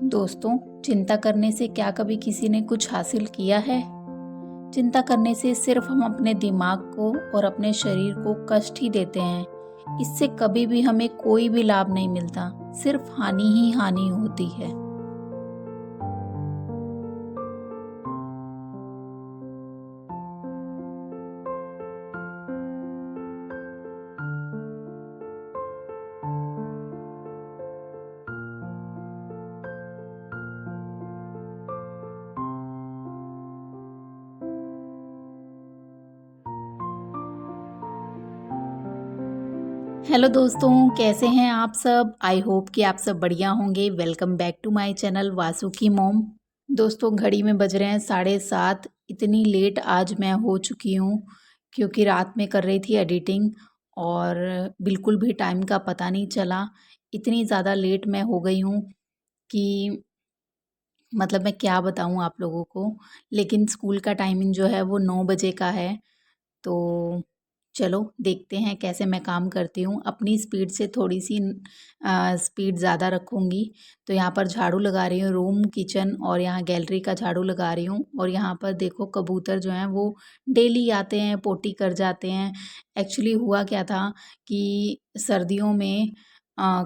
दोस्तों, चिंता करने से क्या कभी किसी ने कुछ हासिल किया है? चिंता करने से सिर्फ हम अपने दिमाग को और अपने शरीर को कष्ट ही देते हैं। इससे कभी भी हमें कोई भी लाभ नहीं मिलता, सिर्फ हानि ही हानि होती है। हेलो दोस्तों, कैसे हैं आप सब? आई होप कि आप सब बढ़िया होंगे। Welcome back to my channel Vasu की मॉम। दोस्तों, घड़ी में बज रहे हैं 7:30। इतनी लेट आज मैं हो चुकी हूँ क्योंकि रात में कर रही थी एडिटिंग और बिल्कुल भी टाइम का पता नहीं चला। इतनी ज़्यादा लेट मैं हो गई हूँ कि मतलब मैं क्या बताऊँ आप लोगों को। लेकिन स्कूल का टाइमिंग जो है वो 9 बजे का है। तो चलो देखते हैं कैसे मैं काम करती हूँ। अपनी स्पीड से थोड़ी सी स्पीड ज़्यादा रखूँगी। तो यहाँ पर झाड़ू लगा रही हूँ, रूम, किचन और यहाँ गैलरी का झाड़ू लगा रही हूँ। और यहाँ पर देखो कबूतर जो हैं वो डेली आते हैं, पोटी कर जाते हैं। एक्चुअली हुआ क्या था कि सर्दियों में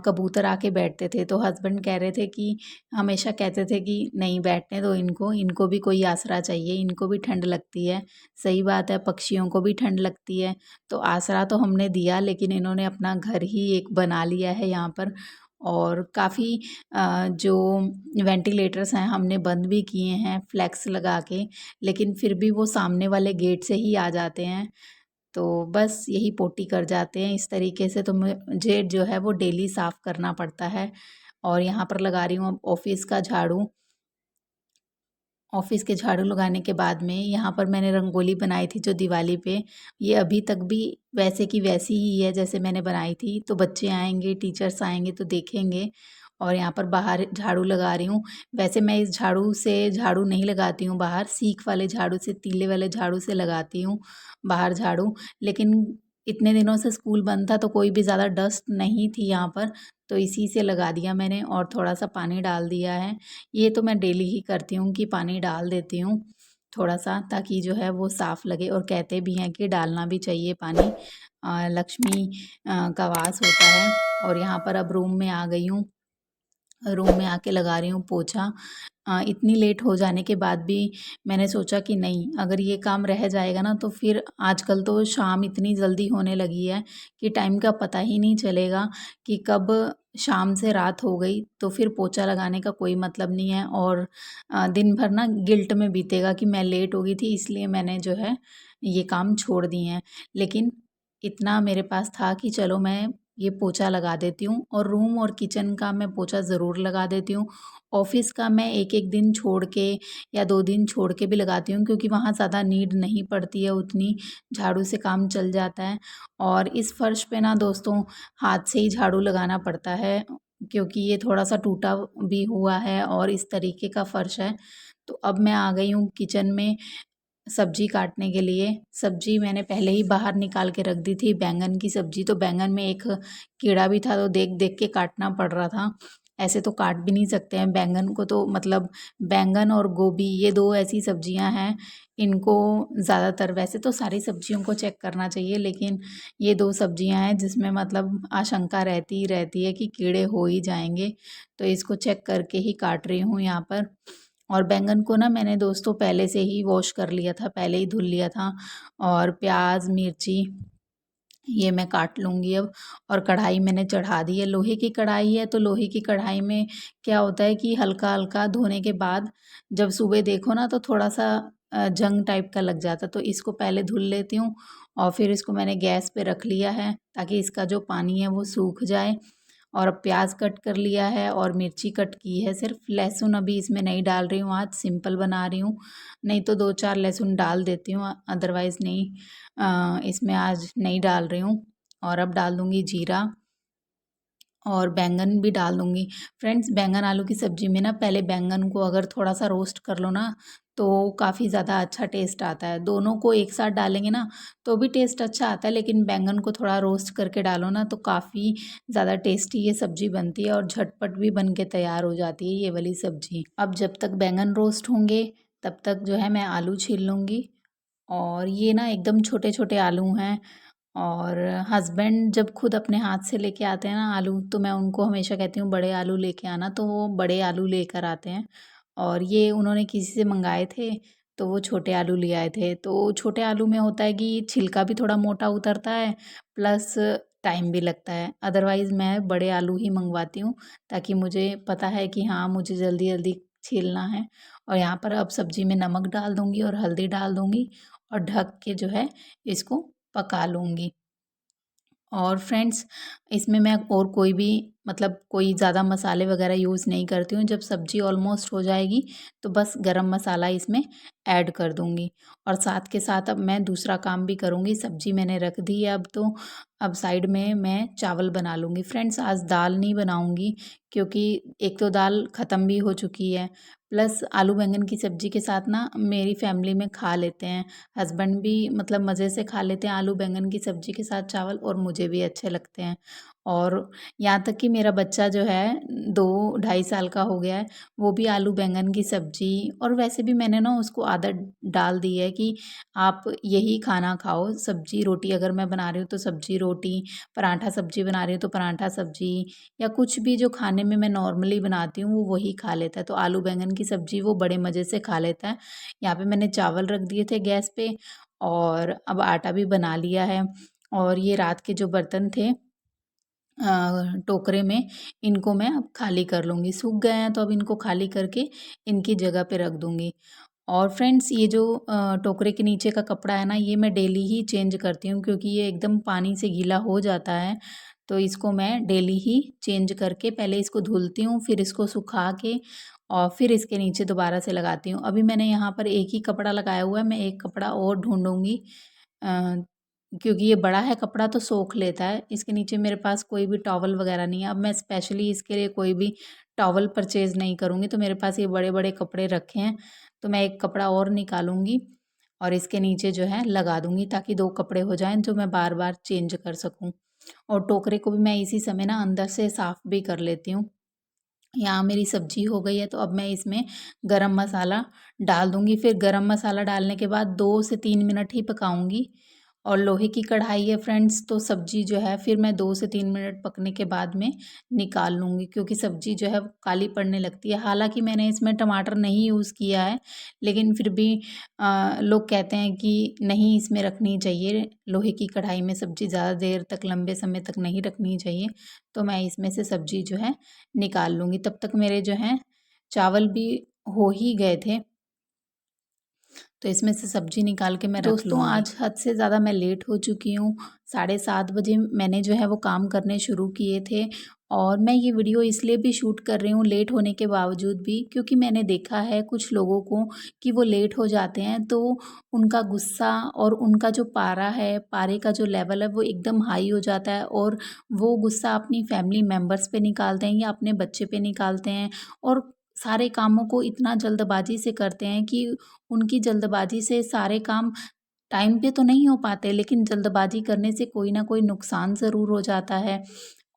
कबूतर आके बैठते थे, तो हस्बैंड कह रहे थे कि हमेशा कहते थे कि नहीं बैठने दो इनको, इनको भी कोई आसरा चाहिए, इनको भी ठंड लगती है। सही बात है, पक्षियों को भी ठंड लगती है। तो आसरा तो हमने दिया, लेकिन इन्होंने अपना घर ही एक बना लिया है यहाँ पर। और काफ़ी जो वेंटिलेटर्स हैं हमने बंद भी किए हैं फ्लैक्स लगा के, लेकिन फिर भी वो सामने वाले गेट से ही आ जाते हैं। तो बस यही पोटी कर जाते हैं इस तरीके से। तो मुझे जो है वो डेली साफ़ करना पड़ता है। और यहाँ पर लगा रही हूँ अब ऑफ़िस का झाड़ू। ऑफ़िस के झाड़ू लगाने के बाद में यहाँ पर मैंने रंगोली बनाई थी जो दिवाली पे, ये अभी तक भी वैसे की वैसी ही है जैसे मैंने बनाई थी। तो बच्चे आएँगे, टीचर्स आएँगे तो देखेंगे। और यहाँ पर बाहर झाड़ू लगा रही हूँ। वैसे मैं इस झाड़ू से झाड़ू नहीं लगाती हूँ बाहर, सीख वाले झाड़ू से, तीले वाले झाड़ू से लगाती हूँ बाहर झाड़ू। लेकिन इतने दिनों से स्कूल बंद था तो कोई भी ज़्यादा डस्ट नहीं थी यहाँ पर, तो इसी से लगा दिया मैंने और थोड़ा-सा पानी डाल दिया है। ये तो मैं डेली ही करती हूँ कि पानी डाल देती हूँ थोड़ा-सा, ताकि जो है वो साफ़ लगे। और कहते भी हैं कि डालना भी चाहिए पानी, लक्ष्मी का वास होता है। और यहाँ पर अब रूम में आ गई हूँ। रूम में आके लगा रही हूँ पोछा। इतनी लेट हो जाने के बाद भी मैंने सोचा कि नहीं, अगर ये काम रह जाएगा ना तो फिर आजकल तो शाम इतनी जल्दी होने लगी है कि टाइम का पता ही नहीं चलेगा कि कब शाम से रात हो गई। तो फिर पोछा लगाने का कोई मतलब नहीं है और दिन भर ना गिल्ट में बीतेगा कि मैं लेट हो गई थी, इसलिए मैंने जो है ये काम छोड़ दिए हैं। लेकिन इतना मेरे पास था कि चलो मैं ये पोछा लगा देती हूँ। और रूम और किचन का मैं पोछा ज़रूर लगा देती हूँ। ऑफ़िस का मैं 1-1 दिन छोड़ के या 2 दिन छोड़ के भी लगाती हूँ, क्योंकि वहाँ ज़्यादा नीड नहीं पड़ती है उतनी, झाड़ू से काम चल जाता है। और इस फ़र्श पे ना दोस्तों हाथ से ही झाड़ू लगाना पड़ता है, क्योंकि ये थोड़ा-सा टूटा भी हुआ है और इस तरीके का फ़र्श है। तो अब मैं आ गई हूँ किचन में सब्जी काटने के लिए। सब्जी मैंने पहले ही बाहर निकाल के रख दी थी, बैंगन की सब्जी। तो बैंगन में एक कीड़ा भी था तो देख-देख के काटना पड़ रहा था। ऐसे तो काट भी नहीं सकते हैं बैंगन को, तो मतलब बैंगन और गोभी ये 2 ऐसी सब्जियां हैं, इनको ज़्यादातर, वैसे तो सारी सब्जियों को चेक करना चाहिए, लेकिन ये 2 सब्जियां हैं जिसमें मतलब आशंका रहती ही रहती है कि कीड़े हो ही जाएंगे। तो इसको चेक करके ही काट रही हूँ यहाँ पर। और बैंगन को ना मैंने दोस्तों पहले से ही वॉश कर लिया था, पहले ही धुल लिया था। और प्याज, मिर्ची ये मैं काट लूँगी अब। और कढ़ाई मैंने चढ़ा दी है, लोहे की कढ़ाई है। तो लोहे की कढ़ाई में क्या होता है कि हल्का-हल्का धोने के बाद जब सुबह देखो ना तो थोड़ा-सा जंग टाइप का लग जाता है। तो इसको पहले धुल लेती हूँ और फिर इसको मैंने गैस पे रख लिया है ताकि इसका जो पानी है वो सूख जाए। और अब प्याज कट कर लिया है और मिर्ची कट की है, सिर्फ लहसुन अभी इसमें नहीं डाल रही हूँ, आज सिंपल बना रही हूँ। नहीं तो 2-4 लहसुन डाल देती हूँ, अदरवाइज़ नहीं। इसमें आज नहीं डाल रही हूँ। और अब डाल दूँगी जीरा और बैंगन भी डाल दूँगी। फ्रेंड्स, बैंगन आलू की सब्ज़ी में ना पहले बैंगन को अगर थोड़ा-सा रोस्ट कर लो ना, तो काफ़ी ज़्यादा अच्छा टेस्ट आता है। दोनों को एक साथ डालेंगे ना, तो भी टेस्ट अच्छा आता है, लेकिन बैंगन को थोड़ा रोस्ट करके डालो ना, तो काफ़ी ज़्यादा टेस्टी ये सब्ज़ी बनती है और झटपट भी बन के तैयार हो जाती है ये वाली सब्ज़ी। अब जब तक बैंगन रोस्ट होंगे, तब तक जो है मैं आलू छील लूँगी। और ये ना एकदम छोटे-छोटे आलू हैं, और हस्बैंड जब खुद अपने हाथ से लेके आते हैं ना आलू, तो मैं उनको हमेशा कहती हूँ बड़े आलू लेके आना, तो वो बड़े आलू लेकर आते हैं। और ये उन्होंने किसी से मंगाए थे, तो वो छोटे आलू ले आए थे। तो छोटे आलू में होता है कि छिलका भी थोड़ा मोटा उतरता है, प्लस टाइम भी लगता है। अदरवाइज़ मैं बड़े आलू ही मंगवाती हूँ, ताकि मुझे पता है कि हाँ, मुझे जल्दी-जल्दी छीलना है। और यहाँ पर अब सब्ज़ी में नमक डाल दूँगी और हल्दी डाल दूँगी, और ढक के जो है इसको पका लूँगी। और फ्रेंड्स, इसमें मैं और कोई भी मतलब कोई ज़्यादा मसाले वगैरह यूज़ नहीं करती हूँ। जब सब्ज़ी ऑलमोस्ट हो जाएगी, तो बस गरम मसाला इसमें ऐड कर दूँगी। और साथ के साथ अब मैं दूसरा काम भी करूँगी। सब्ज़ी मैंने रख दी है अब, तो अब साइड में मैं चावल बना लूँगी। फ्रेंड्स, आज दाल नहीं बनाऊँगी, क्योंकि एक तो दाल ख़त्म भी हो चुकी है, प्लस आलू बैंगन की सब्ज़ी के साथ ना मेरी फैमिली में खा लेते हैं। हस्बैंड भी मतलब मज़े से खा लेते हैं आलू बैंगन की सब्ज़ी के साथ चावल, और मुझे भी अच्छे लगते हैं। और यहाँ तक कि मेरा बच्चा जो है 2 ढाई साल का हो गया है, वो भी आलू बैंगन की सब्ज़ी, और वैसे भी मैंने ना उसको आदत डाल दी है कि आप यही खाना खाओ, सब्ज़ी रोटी अगर मैं बना रही हूँ तो सब्ज़ी रोटी, पराठा सब्ज़ी बना रही हूँ तो पराठा सब्ज़ी, या कुछ भी जो खाने में मैं नॉर्मली बनाती हूँ वो वही खा लेता है। तो आलू बैंगन की सब्ज़ी वो बड़े मज़े से खा लेता है। यहाँ पे मैंने चावल रख दिए थे गैस पे, और अब आटा भी बना लिया है। और ये रात के जो बर्तन थे टोकरे में, इनको मैं अब खाली कर लूँगी। सूख गए हैं तो अब इनको खाली करके इनकी जगह पे रख दूँगी। और फ्रेंड्स, ये जो टोकरे के नीचे का कपड़ा है ना, ये मैं डेली ही चेंज करती हूँ, क्योंकि ये एकदम पानी से गीला हो जाता है। तो इसको मैं डेली ही चेंज करके पहले इसको धुलती हूँ, फिर इसको सुखा के और फिर इसके नीचे दोबारा से लगाती हूँ। अभी मैंने यहाँ पर एक ही कपड़ा लगाया हुआ है, मैं एक कपड़ा और ढूँढूँगी, अ, क्योंकि ये बड़ा है कपड़ा तो सोख लेता है। इसके नीचे मेरे पास कोई भी टॉवल वगैरह नहीं है। अब मैं स्पेशली इसके लिए कोई भी टॉवल परचेज़ नहीं करूँगी, तो मेरे पास ये बड़े-बड़े कपड़े रखे हैं। तो मैं एक कपड़ा और निकालूँगी और इसके नीचे जो है लगा दूँगी, ताकि 2 कपड़े हो जाएँ जो मैं बार-बार चेंज कर सकूँ। और टोकरे को भी मैं इसी समय ना अंदर से साफ़ भी कर लेती हूँ। यहाँ मेरी सब्ज़ी हो गई है, तो अब मैं इसमें गरम मसाला डाल दूँगी। फिर गरम मसाला डालने के बाद 2 से 3 मिनट ही पकाऊँगी। और लोहे की कढ़ाई है फ्रेंड्स, तो सब्ज़ी जो है फिर मैं 2 से 3 मिनट पकने के बाद में निकाल लूँगी, क्योंकि सब्ज़ी जो है वो काली पड़ने लगती है। हालाँकि मैंने इसमें टमाटर नहीं यूज़ किया है, लेकिन फिर भी लोग कहते हैं कि नहीं, इसमें रखनी चाहिए, लोहे की कढ़ाई में सब्ज़ी ज़्यादा देर तक लंबे समय तक नहीं रखनी चाहिए। तो मैं इसमें से सब्ज़ी जो है निकाल लूँगी। तब तक मेरे जो हैं चावल भी हो ही गए थे, तो इसमें से सब्ज़ी निकाल के मैं रख लूँगी। दोस्तों, आज हद से ज़्यादा मैं लेट हो चुकी हूँ। 7:30 बजे मैंने जो है वो काम करने शुरू किए थे, और मैं ये वीडियो इसलिए भी शूट कर रही हूँ लेट होने के बावजूद भी, क्योंकि मैंने देखा है कुछ लोगों को कि वो लेट हो जाते हैं, तो उनका गुस्सा और उनका जो पारा है, पारे का जो लेवल है वो एकदम हाई हो जाता है, और वो गुस्सा अपनी फैमिली मेंबर्स पे निकालते हैं या अपने बच्चे पे निकालते हैं, और सारे कामों को इतना जल्दबाज़ी से करते हैं कि उनकी जल्दबाज़ी से सारे काम टाइम पे तो नहीं हो पाते, लेकिन जल्दबाज़ी करने से कोई ना कोई नुकसान ज़रूर हो जाता है।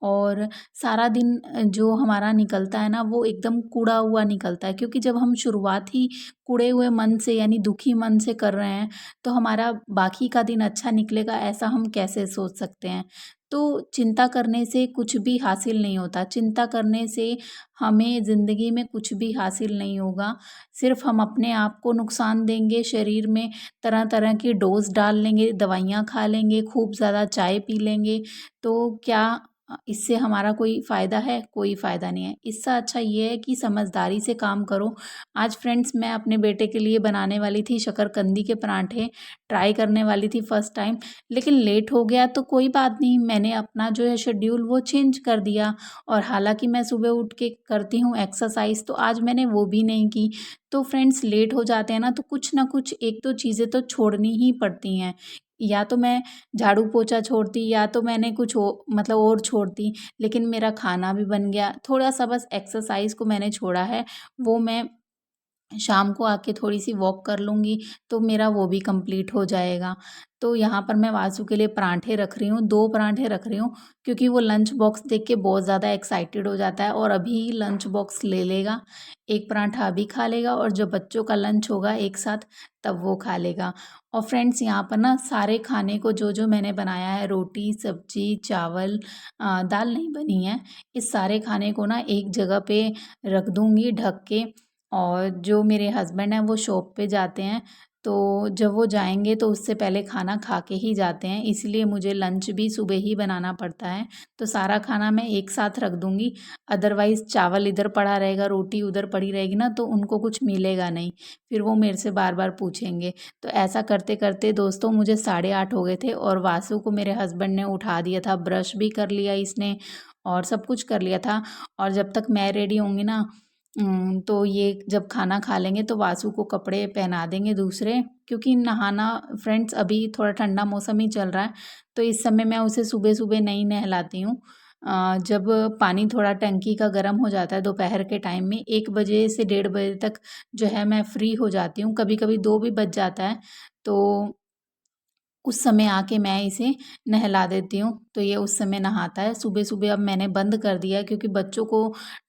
और सारा दिन जो हमारा निकलता है ना, वो एकदम कूड़ा हुआ निकलता है, क्योंकि जब हम शुरुआत ही कुढ़े हुए मन से यानी दुखी मन से कर रहे हैं, तो हमारा बाकी का दिन अच्छा निकलेगा ऐसा हम कैसे सोच सकते हैं। तो चिंता करने से कुछ भी हासिल नहीं होता, चिंता करने से हमें ज़िंदगी में कुछ भी हासिल नहीं होगा। सिर्फ़ हम अपने आप को नुकसान देंगे, शरीर में तरह-तरह की डोज़ डाल लेंगे, दवाइयाँ खा लेंगे, खूब ज़्यादा चाय पी लेंगे, तो क्या इससे हमारा कोई फ़ायदा है? कोई फ़ायदा नहीं है। इससे अच्छा ये है कि समझदारी से काम करो। आज फ्रेंड्स, मैं अपने बेटे के लिए बनाने वाली थी शकरकंदी के पराठे, ट्राई करने वाली थी फर्स्ट टाइम, लेकिन लेट हो गया तो कोई बात नहीं, मैंने अपना जो है शेड्यूल वो चेंज कर दिया। और हालाँकि मैं सुबह उठ के करती हूँ एक्सरसाइज़, तो आज मैंने वो भी नहीं की। तो फ्रेंड्स, लेट हो जाते हैं ना, तो कुछ ना कुछ 1-2 चीज़ें तो छोड़नी ही पड़ती हैं। या तो मैं झाड़ू पोछा छोड़ती या तो मैंने कुछ मतलब और छोड़ती, लेकिन मेरा खाना भी बन गया। थोड़ा सा बस एक्सरसाइज को मैंने छोड़ा है, वो मैं शाम को आके थोड़ी-सी वॉक कर लूँगी, तो मेरा वो भी कंप्लीट हो जाएगा। तो यहाँ पर मैं वासु के लिए पराठे रख रही हूँ, 2 पराठे रख रही हूँ, क्योंकि वो लंच बॉक्स देख के बहुत ज़्यादा एक्साइटेड हो जाता है और अभी लंच बॉक्स ले लेगा। 1 पराठा अभी खा लेगा और जब बच्चों का लंच होगा एक साथ, तब वो खा लेगा। और फ्रेंड्स, यहाँ पर ना सारे खाने को जो-जो मैंने बनाया है, रोटी, सब्ज़ी, चावल, दाल नहीं बनी है, इस सारे खाने को ना एक जगह पे रख दूँगी ढक के। और जो मेरे हस्बैंड हैं वो शॉप पे जाते हैं, तो जब वो जाएँगे तो उससे पहले खाना खा के ही जाते हैं, इसलिए मुझे लंच भी सुबह ही बनाना पड़ता है। तो सारा खाना मैं एक साथ रख दूँगी, अदरवाइज़ चावल इधर पड़ा रहेगा, रोटी उधर पड़ी रहेगी ना, तो उनको कुछ मिलेगा नहीं, फिर वो मेरे से बार-बार पूछेंगे। तो ऐसा करते-करते दोस्तों मुझे 8:30 हो गए थे और वासु को मेरे हस्बैंड ने उठा दिया था, ब्रश भी कर लिया इसने और सब कुछ कर लिया था। और जब तक मैं रेडी होंगी ना, तो ये जब खाना खा लेंगे तो वासु को कपड़े पहना देंगे दूसरे, क्योंकि नहाना फ्रेंड्स अभी थोड़ा ठंडा मौसम ही चल रहा है, तो इस समय मैं उसे सुबह-सुबह नहीं नहलाती हूँ। जब पानी थोड़ा टंकी का गर्म हो जाता है दोपहर के टाइम में 1 बजे से 1:30 बजे तक जो है मैं फ्री हो जाती हूँ, कभी-कभी 2 भी बज जाता है, तो उस समय आके मैं इसे नहला देती हूँ, तो ये उस समय नहाता है। सुबह-सुबह अब मैंने बंद कर दिया है, क्योंकि बच्चों को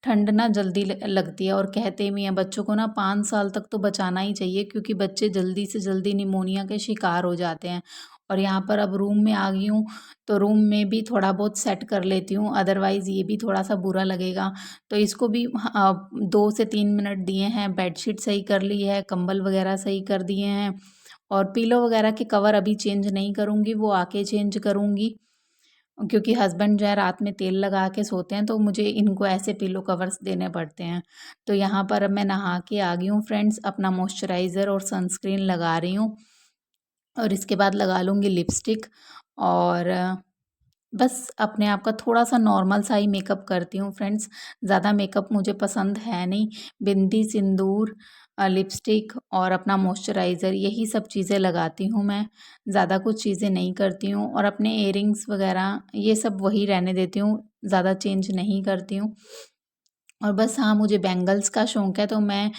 ठंड ना जल्दी ल लगती है और कहते भी हैं बच्चों को ना 5 साल तक तो बचाना ही चाहिए, क्योंकि बच्चे जल्दी से जल्दी निमोनिया के शिकार हो जाते हैं। और यहाँ पर अब रूम में आ गई हूँ, तो रूम में भी थोड़ा बहुत सेट कर लेती हूँ, अदरवाइज़ ये भी थोड़ा-सा बुरा लगेगा। तो इसको भी 2 से 3 मिनट दिए हैं, बेडशीट सही कर ली है, कंबल वगैरह सही कर दिए हैं और पिलो वगैरह के कवर अभी चेंज नहीं करूँगी, वो आके चेंज करूँगी, क्योंकि हस्बैंड जो है रात में तेल लगा के सोते हैं, तो मुझे इनको ऐसे पिलो कवर्स देने पड़ते हैं। तो यहाँ पर अब मैं नहा के आ गई हूँ फ्रेंड्स, अपना मॉइस्चराइज़र और सनस्क्रीन लगा रही हूँ और इसके बाद लगा लूँगी लिपस्टिक और बस अपने आप का थोड़ा-सा नॉर्मल सा ही मेकअप करती हूँ फ्रेंड्स, ज़्यादा मेकअप मुझे पसंद है नहीं। बिंदी, सिंदूर, लिपस्टिक और अपना मॉइस्चराइज़र, यही सब चीज़ें लगाती हूँ मैं, ज़्यादा कुछ चीज़ें नहीं करती हूँ और अपने इयररिंग्स वगैरह ये सब वही रहने देती हूँ, ज़्यादा चेंज नहीं करती हूँ। और बस हाँ, मुझे बैंगल्स का शौक है, तो मैं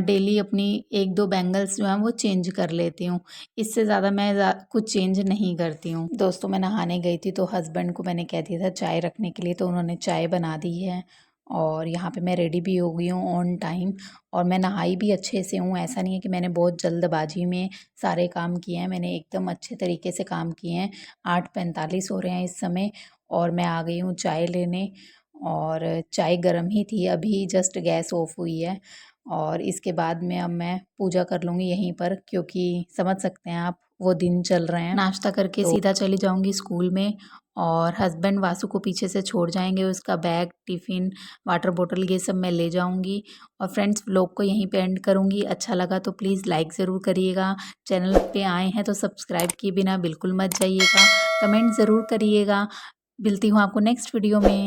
डेली अपनी 1-2 बैंगल्स जो हैं वो चेंज कर लेती हूँ। इससे ज़्यादा मैं कुछ चेंज नहीं करती हूँ। दोस्तों, मैं नहाने गई थी तो हस्बैंड को मैंने कह दिया था चाय रखने के लिए, तो उन्होंने चाय बना दी है और यहाँ पे मैं रेडी भी हो गई हूँ ऑन टाइम और मैं नहाई भी अच्छे से हूँ। ऐसा नहीं है कि मैंने बहुत जल्दबाजी में सारे काम किए हैं, मैंने एकदम अच्छे तरीके से काम किए हैं। 8:45 हो रहे हैं इस समय और मैं आ गई हूँ चाय लेने और चाय गर्म ही थी, अभी जस्ट गैस ऑफ हुई है और इसके बाद में अब मैं पूजा कर लूँगी यहीं पर, क्योंकि समझ सकते हैं आप वो दिन चल रहे हैं। नाश्ता करके सीधा चली जाऊँगी स्कूल में और हस्बैंड वासु को पीछे से छोड़ जाएंगे, उसका बैग, टिफ़िन, वाटर बॉटल ये सब मैं ले जाऊँगी। और फ्रेंड्स, व्लॉग को यहीं पे एंड करूँगी। अच्छा लगा तो प्लीज़ लाइक ज़रूर करिएगा, चैनल पे आए हैं तो सब्सक्राइब किए बिना बिल्कुल मत जाइएगा, कमेंट ज़रूर करिएगा। मिलती हूँ आपको नेक्स्ट वीडियो में।